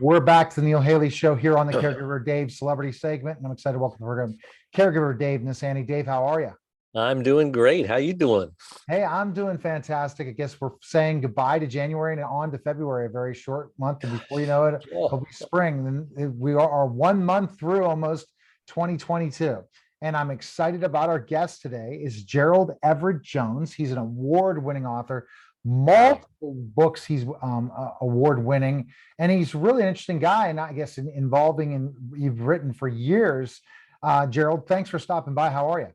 We're back to the Neil Haley Show here on the Caregiver Dave Celebrity segment, and I'm excited to welcome the program Caregiver Dave Nasani. Dave, how are you? I'm doing great. How you doing? Hey, I'm doing fantastic. I guess we're saying goodbye to January and on to February, a very short month, and before you know it, it'll be spring. And we are 1 month through almost 2022. And I'm excited about our guest today is Gerald Everett Jones. He's an award-winning author. Multiple books he's award-winning, and he's really an interesting guy, and I guess involving in you've written for years. Gerald, thanks for stopping by. How are you?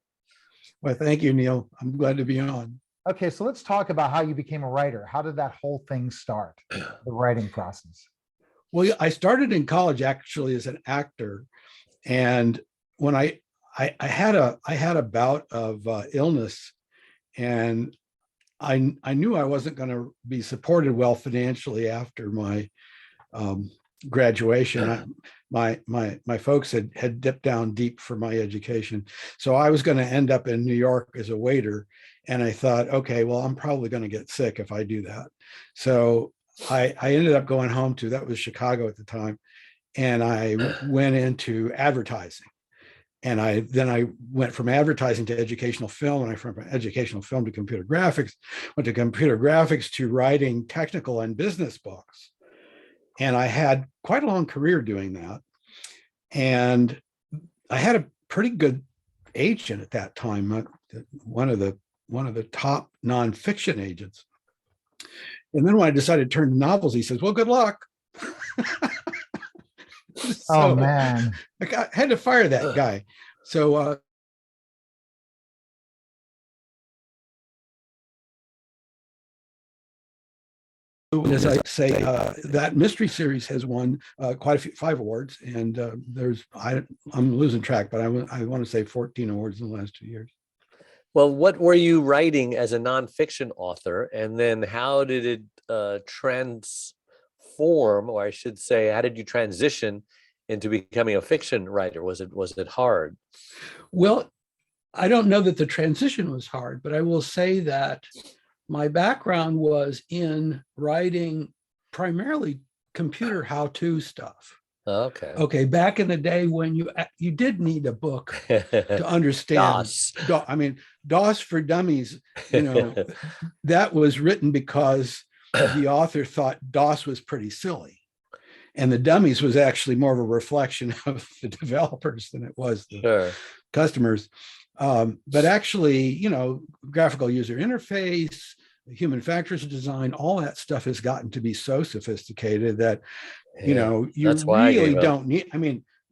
Well, thank you, Neil. I'm glad to be on. Okay, so let's talk about how you became a writer. How did that whole thing start, the writing process? Well, I started in college actually as an actor, and when I had a bout of illness, and I knew I wasn't going to be supported well financially after my graduation. My folks had dipped down deep for my education, so I was going to end up in New York as a waiter. And I thought, okay, well, I'm probably going to get sick if I do that. So I ended up going home to, that was Chicago at the time, and I went into advertising. And then I went from advertising to educational film, and I went from educational film to computer graphics, went to computer graphics to writing technical and business books. And I had quite a long career doing that. And I had a pretty good agent at that time, one of the top nonfiction agents. And then when I decided to turn to novels, he says, well, good luck. Oh, man. I had to fire that guy. So as I say, that mystery series has won quite a few, 5 awards, and I'm losing track, but I want to say 14 awards in the last 2 years. Well, what were you writing as a nonfiction author, and then how did it transform, or I should say, how did you transition into becoming a fiction writer? Was it hard? Well, I don't know that the transition was hard, but I will say that my background was in writing primarily computer how-to stuff. Okay. Back in the day when you did need a book to understand DOS. I mean, DOS for Dummies, that was written because the author thought DOS was pretty silly. And the dummies was actually more of a reflection of the developers than it was the customers. But actually, graphical user interface, human factors design, all that stuff has gotten to be so sophisticated that, you really don't need,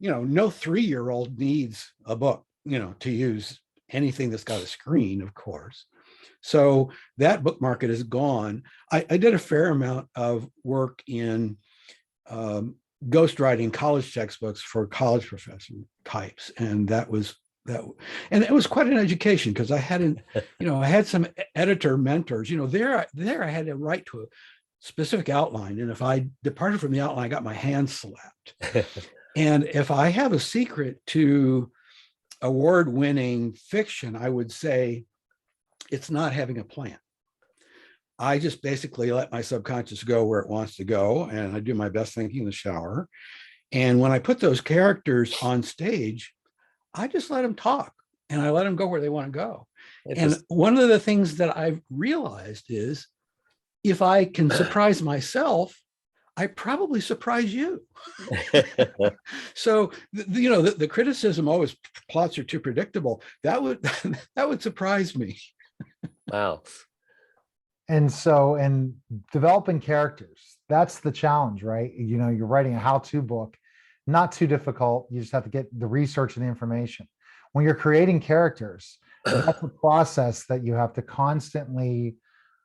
no 3-year-old needs a book, to use anything that's got a screen, of course. So that book market is gone. I did a fair amount of work in ghostwriting college textbooks for college professor types, and and it was quite an education, because I hadn't, I had some editor mentors. There I had to write to a specific outline, and if I departed from the outline, I got my hands slapped. And if I have a secret to award-winning fiction, I would say it's not having a plan. I just basically let my subconscious go where it wants to go, and I do my best thinking in the shower. And when I put those characters on stage, I just let them talk, and I let them go where they want to go. And one of the things that I've realized is, if I can surprise myself, I probably surprise you. So, the criticism always, plots are too predictable. That would surprise me. Wow. And so in developing characters, that's the challenge, right? You're writing a how-to book, not too difficult. You just have to get the research and the information. When you're creating characters, that's a process that you have to constantly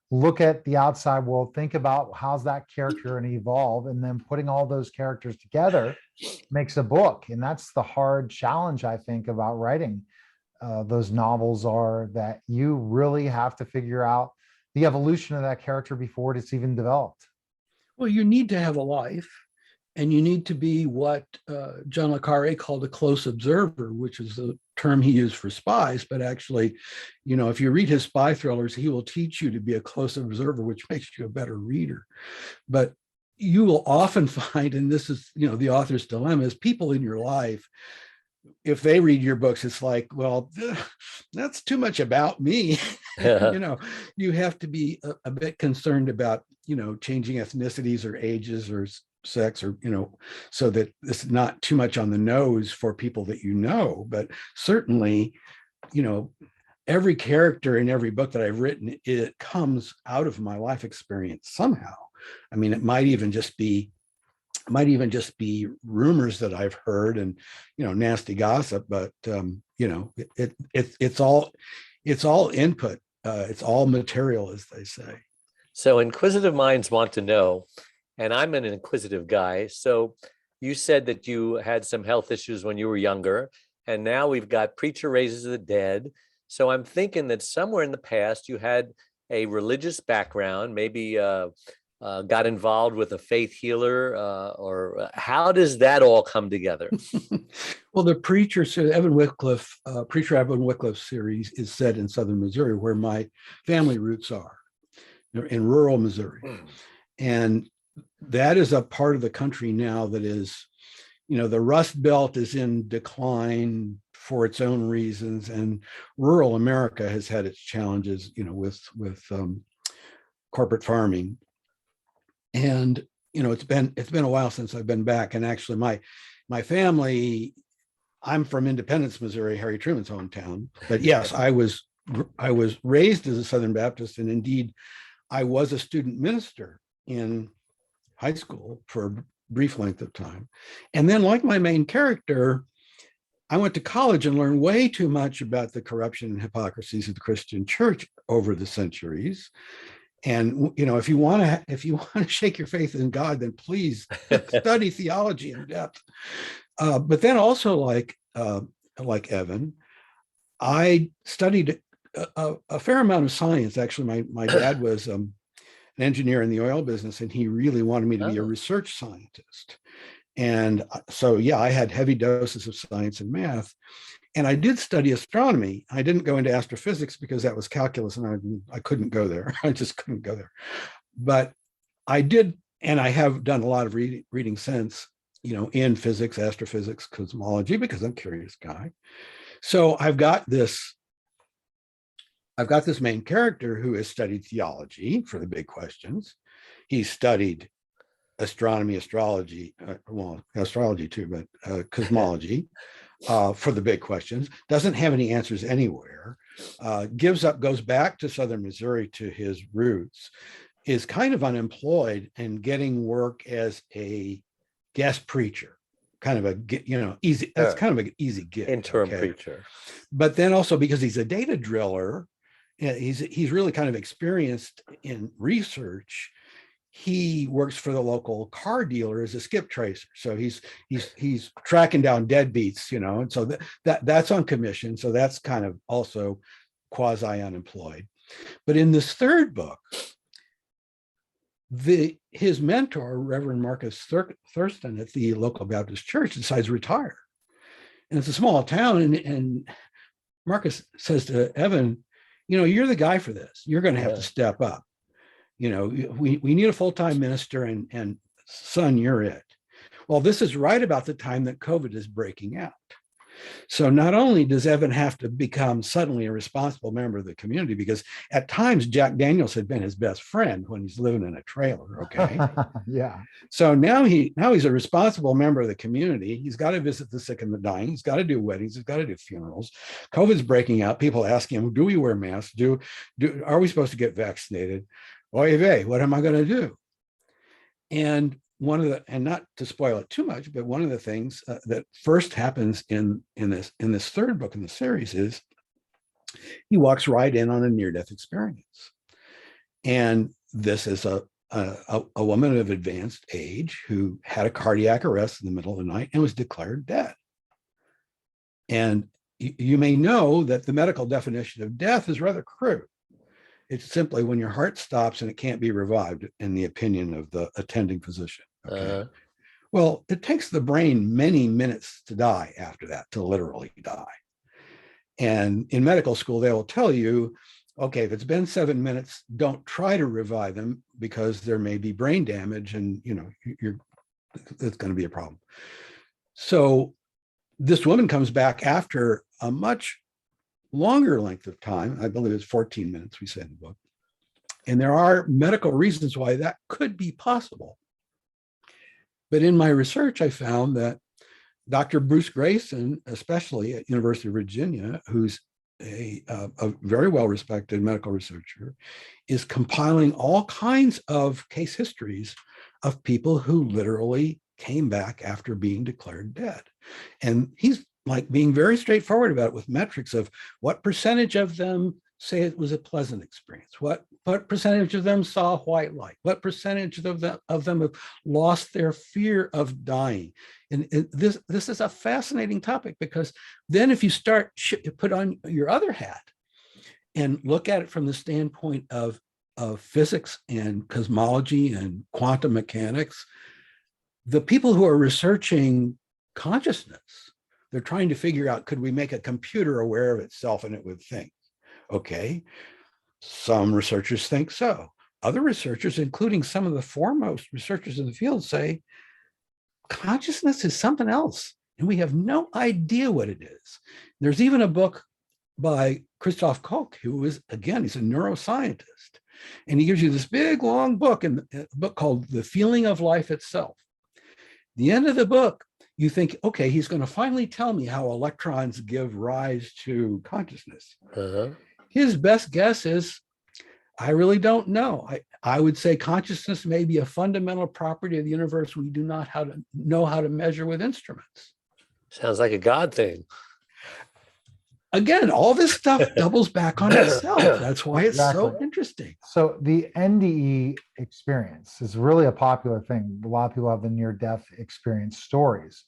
look at the outside world, think about how's that character going to evolve, and then putting all those characters together makes a book. And that's the hard challenge, I think, about writing those novels, are that you really have to figure out the evolution of that character before it's even developed. Well, you need to have a life, and you need to be what John le Carré called a close observer, which is the term he used for spies. But actually, if you read his spy thrillers, he will teach you to be a close observer, which makes you a better reader. But you will often find, and this is, the author's dilemma, is people in your life, if they read your books, it's like, well, that's too much about me. You have to be a bit concerned about, changing ethnicities or ages or sex, or, so that it's not too much on the nose for people that but certainly, every character in every book that I've written, it comes out of my life experience somehow. I mean, it might even just be rumors that I've heard and, nasty gossip, but, it's all input. It's all material, as they say. So inquisitive minds want to know, and I'm an inquisitive guy. So you said that you had some health issues when you were younger, and now we've got Preacher Raises the Dead. So I'm thinking that somewhere in the past you had a religious background, maybe got involved with a faith healer, or how does that all come together? Well, the Preacher Evan Wycliffe series is set in southern Missouri, where my family roots are, in rural Missouri. And that is a part of the country now that is, the Rust Belt is in decline for its own reasons, and rural America has had its challenges, with corporate farming. And it's been a while since I've been back. And actually, my family, I'm from Independence, Missouri, Harry Truman's hometown. But yes, I was raised as a Southern Baptist, and indeed, I was a student minister in high school for a brief length of time. And then, like my main character, I went to college and learned way too much about the corruption and hypocrisies of the Christian church over the centuries. And, if you want to shake your faith in God, then please study theology in depth. But then also, like Evan, I studied a fair amount of science. Actually, my dad was an engineer in the oil business, and he really wanted me to be a research scientist. And so, yeah, I had heavy doses of science and math. And I did study astronomy. I didn't go into astrophysics because that was calculus, and I couldn't go there. I just couldn't go there. But I did, and I have done a lot of reading since, in physics, astrophysics, cosmology, because I'm a curious guy. So I've got this main character who has studied theology for the big questions. He's studied astronomy, astrology, astrology too, but cosmology. For the big questions, doesn't have any answers anywhere, goes back to southern Missouri to his roots, is kind of unemployed and getting work as a guest preacher, kind of easy. That's kind of an easy gig. Interim preacher. But then also, because he's a data driller, he's really kind of experienced in research. He works for the local car dealer as a skip tracer. So he's tracking down deadbeats, and so that's on commission. So that's kind of also quasi unemployed. But in this third book, his mentor, Reverend Marcus Thurston at the local Baptist church, decides to retire. And it's a small town, and Marcus says to Evan, you're the guy for this. You're going to have to step up. We need a full-time minister, and son, you're it. Well, this is right about the time that COVID is breaking out. So not only does Evan have to become suddenly a responsible member of the community, because at times Jack Daniels had been his best friend when he's living in a trailer. Okay. Yeah. So now he's a responsible member of the community. He's got to visit the sick and the dying. He's got to do weddings. He's got to do funerals. COVID's breaking out. People asking him, do we wear masks? Are we supposed to get vaccinated? Oy vey, what am I going to do? And not to spoil it too much, but one of the things that first happens in this third book in the series is he walks right in on a near-death experience. And this is a woman of advanced age who had a cardiac arrest in the middle of the night and was declared dead. And you may know that the medical definition of death is rather crude. It's simply when your heart stops and it can't be revived, in the opinion of the attending physician. Okay. Well, it takes the brain many minutes to die after that, to literally die. And in medical school, they will tell you, okay, if it's been 7 minutes, don't try to revive them because there may be brain damage and, it's going to be a problem. So this woman comes back after a much longer length of time. I believe it's 14 minutes, we say in the book. And there are medical reasons why that could be possible. But in my research, I found that Dr. Bruce Grayson, especially at University of Virginia, who's a very well-respected medical researcher, is compiling all kinds of case histories of people who literally came back after being declared dead. And he's like being very straightforward about it with metrics of what percentage of them say it was a pleasant experience, what percentage of them saw white light, what percentage of them have lost their fear of dying. And this is a fascinating topic, because then if you start put on your other hat and look at it from the standpoint of physics and cosmology and quantum mechanics, the people who are researching consciousness, they're trying to figure out, could we make a computer aware of itself and it would think? Okay, some researchers think so. Other researchers, including some of the foremost researchers in the field, say consciousness is something else, and we have no idea what it is. There's even a book by Christoph Koch, who is, again, he's a neuroscientist, and he gives you this big, long book, and a book called The Feeling of Life Itself. The end of the book, you think, okay, he's going to finally tell me how electrons give rise to consciousness. His best guess is, I really don't know. I would say consciousness may be a fundamental property of the universe we do not know how to measure with instruments. Sounds like a God thing. Again, all this stuff doubles back on itself. That's why it's so Exactly. interesting. So the NDE experience is really a popular thing. A lot of people have the near-death experience stories.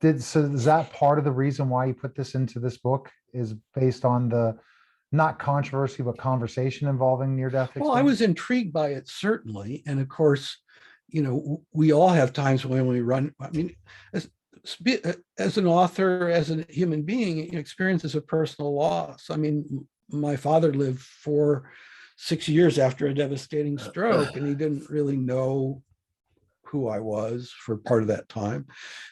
So is that part of the reason why you put this into this book, is based on the not controversy, but conversation involving near-death experience? Well, I was intrigued by it, certainly. And of course, we all have times when we run, I mean, as an author, as a human being, experiences of personal loss. I mean, my father lived for 6 years after a devastating stroke, and he didn't really know who I was for part of that time.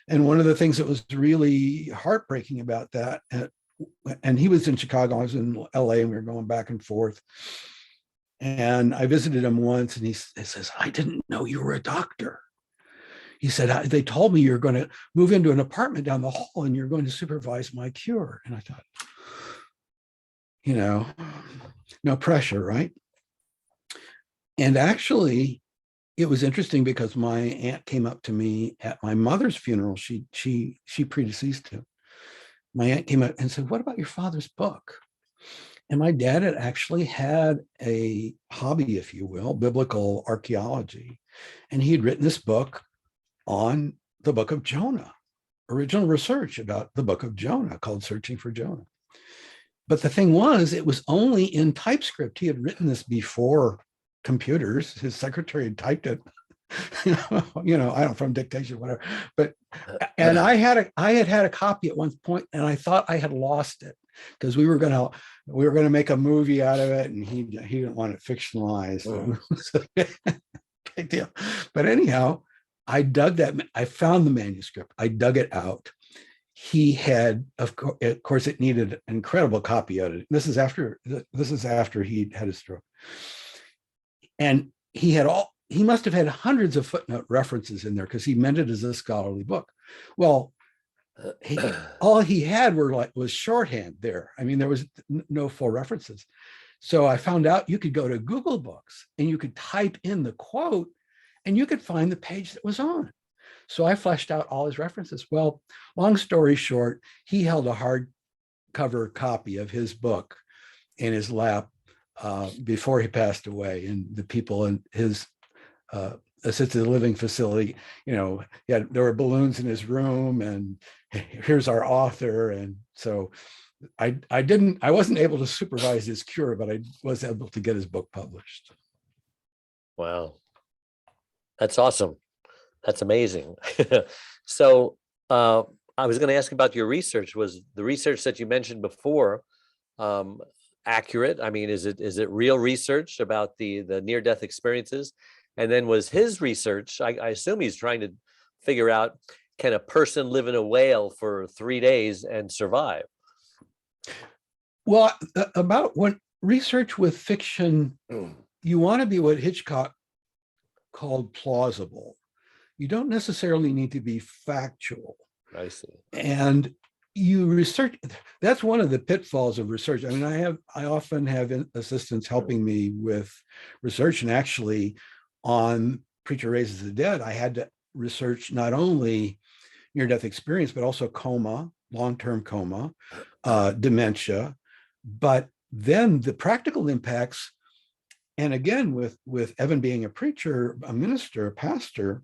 And one of the things that was really heartbreaking about that, and he was in Chicago, I was in LA, and we were going back and forth. And I visited him once, and he says, I didn't know you were a doctor. He said, they told me you're going to move into an apartment down the hall and you're going to supervise my cure. And I thought, no pressure, right? And actually, it was interesting because my aunt came up to me at my mother's funeral. She predeceased him. My aunt came up and said, what about your father's book? And my dad had actually had a hobby, if you will, biblical archaeology. And he had written this book on the book of Jonah, original research about the book of Jonah called Searching for Jonah. But the thing was, it was only in typescript. He had written this before computers. His secretary had typed it, I don't, from dictation, whatever. But, and I had had a copy at one point, and I thought I had lost it because we were going to make a movie out of it, and he didn't want it fictionalized. Big deal. But anyhow, I found the manuscript. I dug it out. He had, of course, it needed an incredible copy of it. This is after he had a stroke. And he must have had hundreds of footnote references in there because he meant it as a scholarly book. Well, all he had was shorthand there. I mean, there was no full references. So I found out you could go to Google Books and you could type in the quote and you could find the page that was on. So I fleshed out all his references. Well, long story short, he held a hardcover copy of his book in his lap before he passed away. And the people in his assisted living facility, there were balloons in his room, and here's our author. And so I wasn't able to supervise his cure, but I was able to get his book published. Wow. That's awesome. That's amazing. So I was going to ask about your research. Was the research that you mentioned before, accurate? I mean, is it real research about the near-death experiences? And then was his research, I assume he's trying to figure out, can a person live in a whale for 3 days and survive? Well, about what research with fiction, you want to be what Hitchcock called plausible. You don't necessarily need to be factual. I see. And you research, that's one of the pitfalls of research. I mean, I often have assistants helping me with research, and actually on Preacher Raises the Dead, I had to research not only near-death experience, but also coma, long-term coma, dementia, but then the practical impacts. And again, with Evan being a preacher, a minister, a pastor,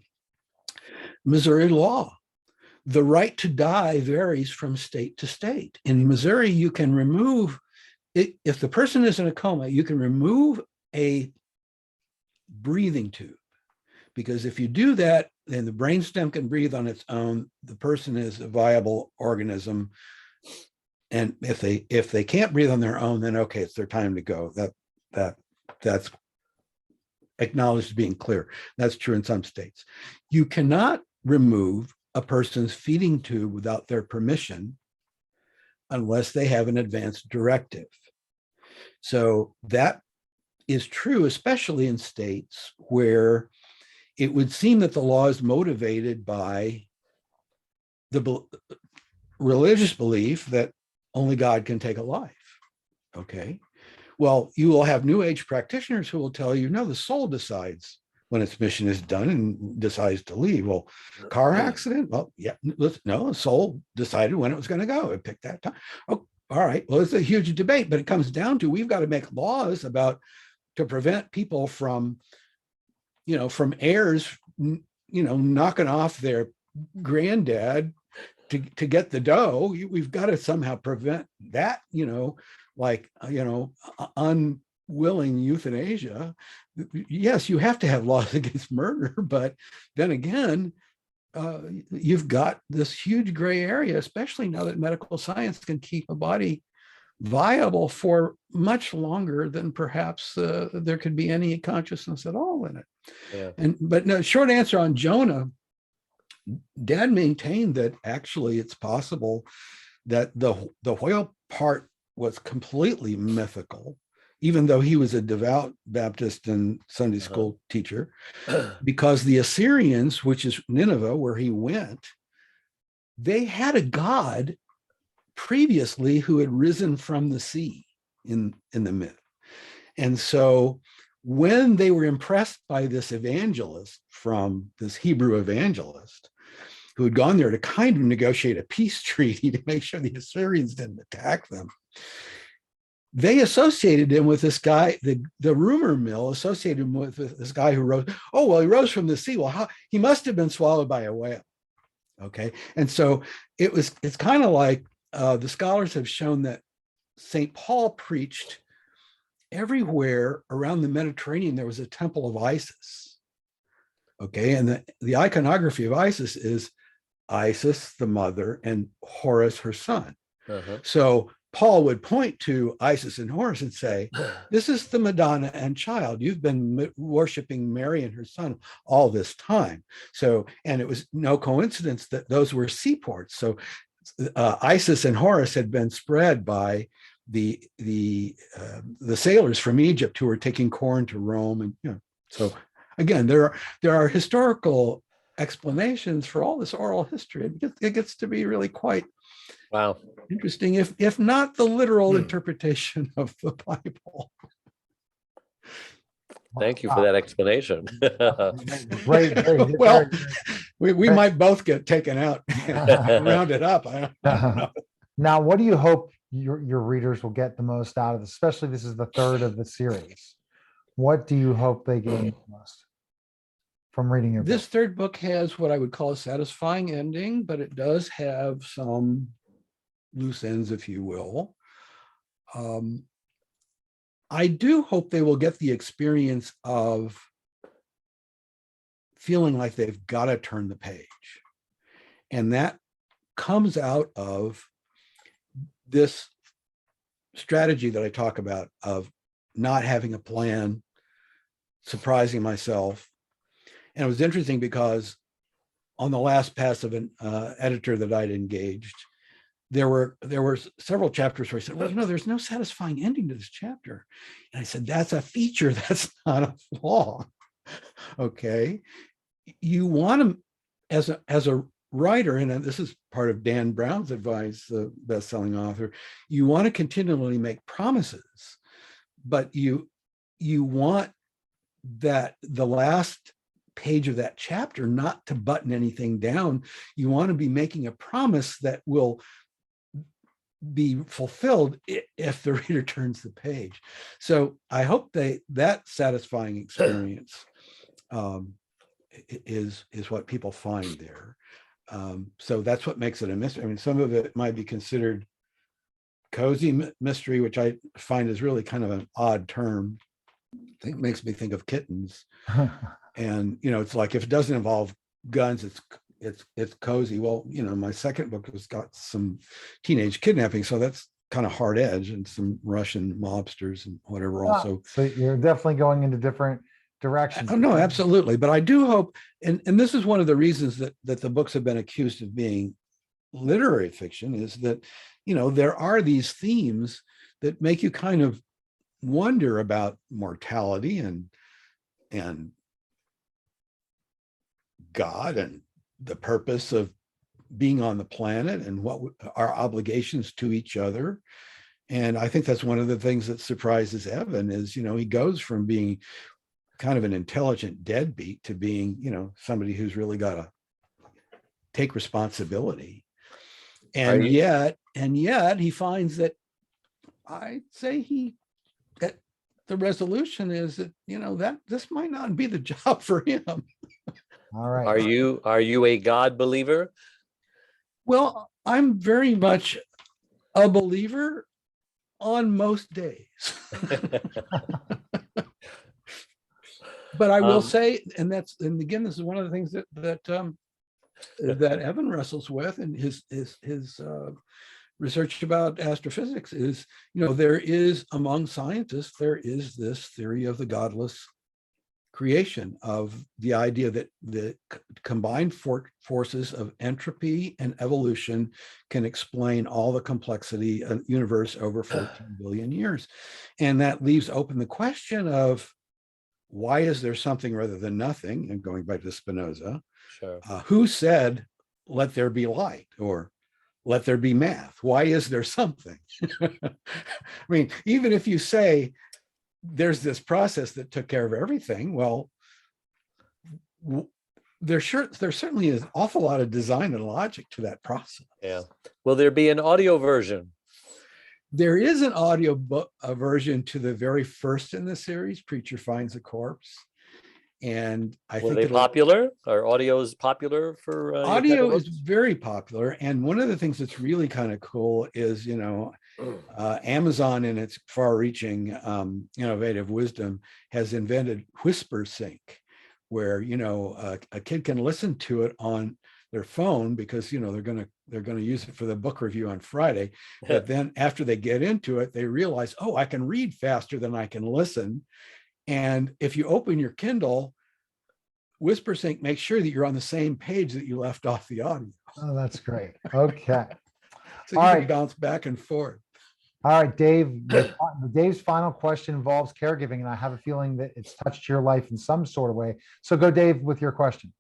Missouri law, the right to die varies from state to state. In Missouri, you can remove, if the person is in a coma, you can remove a breathing tube. Because if you do that, then the brainstem can breathe on its own. The person is a viable organism. And if they can't breathe on their own, then okay, it's their time to go. That's acknowledged as being clear. That's true in some states. You cannot remove a person's feeding tube without their permission unless they have an advance directive. So that is true, especially in states where it would seem that the law is motivated by the religious belief that only God can take a life. Okay. Well, you will have New Age practitioners who will tell you, no, the soul decides when its mission is done and decides to leave. Well, car accident? Well, yeah, no, the soul decided when it was going to go. It picked that time. Oh, all right. Well, it's a huge debate, but it comes down to, we've got to make laws to prevent people from, from heirs, knocking off their granddad to get the dough. We've got to somehow prevent that, unwilling euthanasia. Yes, you have to have laws against murder, but then again, you've got this huge gray area, especially now that medical science can keep a body viable for much longer than perhaps there could be any consciousness at all in it. Yeah. But no, short answer on Jonah, Dad maintained that actually it's possible that the whale part was completely mythical, even though he was a devout Baptist and Sunday school teacher, because the Assyrians, which is Nineveh, where he went, they had a god previously who had risen from the sea in the myth. And so when they were impressed by this evangelist, from this Hebrew evangelist, who had gone there to kind of negotiate a peace treaty to make sure the Assyrians didn't attack them, they associated him with this guy, the rumor mill associated him with this guy who rose. Oh, well, he rose from the sea. Well, he must have been swallowed by a whale. Okay. And so it's kind of like the scholars have shown that St. Paul preached everywhere around the Mediterranean. There was a temple of Isis. Okay. And the iconography of Isis is Isis, the mother, and Horus, her son. So Paul would point to Isis and Horus and say, this is the Madonna and child. You've been worshiping Mary and her son all this time. So, and it was no coincidence that those were seaports. So Isis and Horus had been spread by the sailors from Egypt who were taking corn to Rome. And, so again, there are historical explanations for all this oral history. It gets to be really quite interesting, if not the literal interpretation of the Bible. Thank you for that explanation. Well, we might both get taken out, rounded up. I don't know. Now, what do you hope your readers will get the most out of this? Especially this is the third of the series. What do you hope they gain the most from reading your book? This third book has what I would call a satisfying ending, but it does have some loose ends, if you will. I do hope they will get the experience of feeling like they've got to turn the page. And that comes out of this strategy that I talk about of not having a plan, surprising myself. And it was interesting because on the last pass of an editor that I'd engaged, there were several chapters where he said, well, there's no satisfying ending to this chapter. And I said, that's a feature, that's not a flaw. Okay. You want to, as a writer, and this is part of Dan Brown's advice, the best-selling author, you want to continually make promises, but you want that the last page of that chapter not to button anything down. You want to be making a promise that will be fulfilled if the reader turns the page. So I hope that satisfying experience is what people find there. So that's what makes it a mystery. I mean, some of it might be considered cozy mystery, which I find is really kind of an odd term. I think it makes me think of kittens. And, it's like, if it doesn't involve guns, it's cozy. Well, my second book has got some teenage kidnapping, so that's kind of hard edge, and some Russian mobsters and whatever. Also, so you're definitely going into different directions. Oh, no, absolutely. But I do hope, and this is one of the reasons that the books have been accused of being literary fiction, is that, there are these themes that make you kind of wonder about mortality and God and the purpose of being on the planet and what our obligations to each other. And I think that's one of the things that surprises Evan is, he goes from being kind of an intelligent deadbeat to being, somebody who's really got to take responsibility. And yet he finds that, I'd say that the resolution is that, that this might not be the job for him. All right. Are you a God believer? Well, I'm very much a believer on most days. But I will say, and again, this is one of the things that Evan wrestles with in his research about astrophysics is, there is, among scientists, there is this theory of the godless creation, of the idea that the combined forces of entropy and evolution can explain all the complexity of the universe over 14 billion years. And that leaves open the question of, why is there something rather than nothing? And going back to Spinoza, Sure. Who said, let there be light, or let there be math? Why is there something? I mean, even if you say there's this process that took care of everything, well, there certainly is an awful lot of design and logic to that process. Yeah. Will there be an audio version? There is an audio book, a version to the very first in the series, Preacher Finds a Corpse. And I think it's popular, or audio is popular for audio is very popular. And one of the things that's really kind of cool is, Amazon, in its far-reaching innovative wisdom, has invented Whisper Sync, where a kid can listen to it on their phone because they're going to use it for the book review on Friday. But then after they get into it, they realize, oh, I can read faster than I can listen. And if you open your Kindle, Whisper Sync makes sure that you're on the same page that you left off the audio. Oh, that's great. Okay. So you can bounce back and forth. All right, Dave. Dave's final question involves caregiving, and I have a feeling that it's touched your life in some sort of way. So go, Dave, with your question.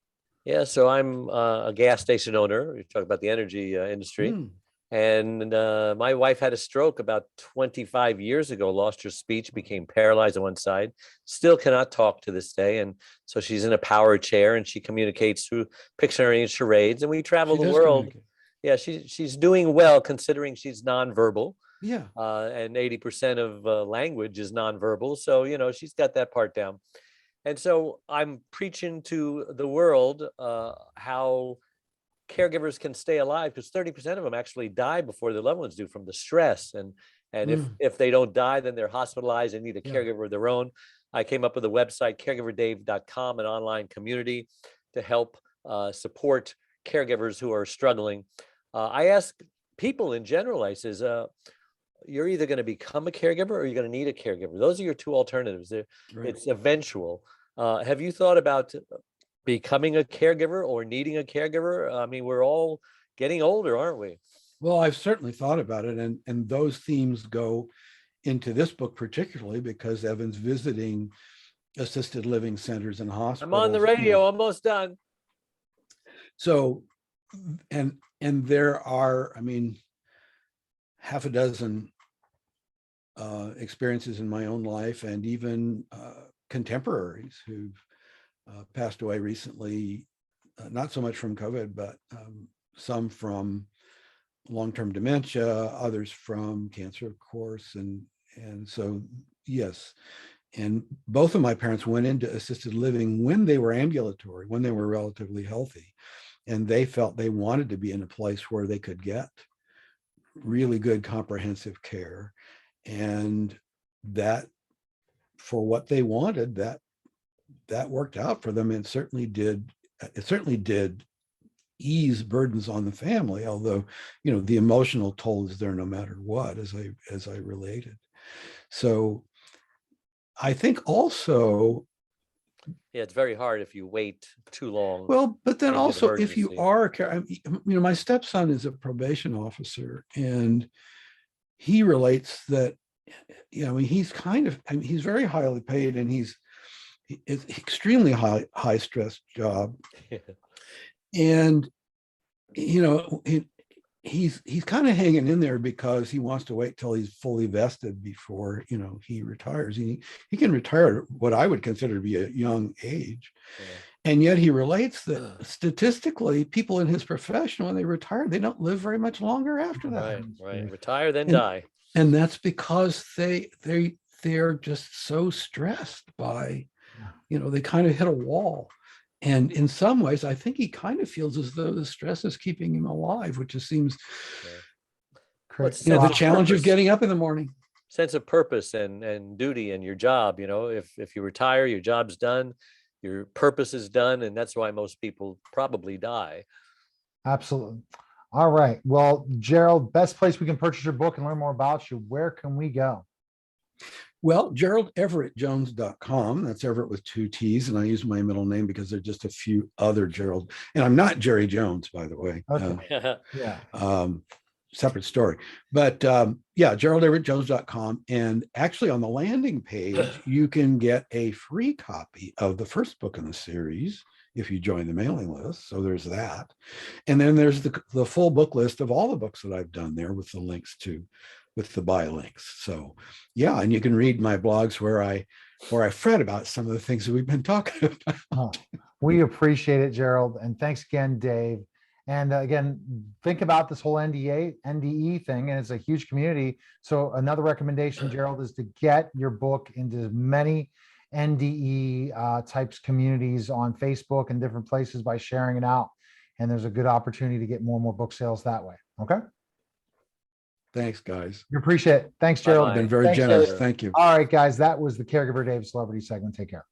Yeah, so I'm a gas station owner. We talk about the energy industry. And my wife had a stroke about 25 years ago, lost her speech, became paralyzed on one side, still cannot talk to this day. And so she's in a power chair and she communicates through Pictionary and charades, and we travel the world. Yeah, she's doing well considering she's nonverbal. Yeah. And 80% of language is nonverbal. So, she's got that part down. And so I'm preaching to the world how caregivers can stay alive, because 30% of them actually die before their loved ones do from the stress. And if they don't die, then they're hospitalized and need a caregiver of their own. I came up with a website, caregiverdave.com, an online community to help support caregivers who are struggling. I ask people in general, I says, you're either going to become a caregiver or you're going to need a caregiver. Those are your two alternatives. Right. It's eventual. Have you thought about becoming a caregiver or needing a caregiver? I mean, we're all getting older, aren't we? Well, I've certainly thought about it, and those themes go into this book particularly because Evan's visiting assisted living centers and hospitals. I'm on the radio, almost done. So, and there are, I mean, half a dozen experiences in my own life, and even contemporaries who've passed away recently, not so much from COVID, but some from long-term dementia, others from cancer, of course. And so, yes. And both of my parents went into assisted living when they were ambulatory, when they were relatively healthy. And they felt they wanted to be in a place where they could get really good comprehensive care. And that, for what they wanted, that worked out for them. And certainly did ease burdens on the family, although, you know, the emotional toll is there no matter what, as I related. So I think also, yeah, it's very hard if you wait too long. well, but then into the also if you emergency. are, you know, my stepson is a probation officer, and he relates that, you know, he's kind of, I mean, he's very highly paid, and it's extremely high stress job. Yeah. And, you know, he's kind of hanging in there because he wants to wait till he's fully vested before, you know, he retires. He can retire at what I would consider to be a young age. Yeah. And yet he relates that statistically, people in his profession, when they retire, they don't live very much longer after that. Right. Retire, then die. And that's because they're just so stressed by, you know, they kind of hit a wall. And in some ways, I think he kind of feels as though the stress is keeping him alive, which just seems, you know, the challenge of getting up in the morning. Sense of purpose and duty in your job. You know, if you retire, your job's done, your purpose is done, and that's why most people probably die. Absolutely. All right. Well, Gerald, best place we can purchase your book and learn more about you. Where can we go? Well, GeraldEverettJones.com. That's Everett with 2 T's. And I use my middle name because there are just a few other Gerald. And I'm not Jerzy Jones, by the way. Okay. Separate story. But yeah, GeraldEverettJones.com. And actually on the landing page, you can get a free copy of the first book in the series if you join the mailing list. So there's that. And then there's the full book list of all the books that I've done there with the links to, with the buy links. So yeah, and you can read my blogs where I fret about some of the things that we've been talking about. We appreciate it, Gerald. And thanks again, Dave. And again, think about this whole NDE thing, and it's a huge community. So another recommendation, Gerald, is to get your book into as many NDE types communities on Facebook and different places by sharing it out. And there's a good opportunity to get more and more book sales that way. Okay. Thanks, guys. We appreciate it. Thanks, Gerald. You've been very generous. Thank you. All right, guys. That was the Caregiver Dave Celebrity segment. Take care.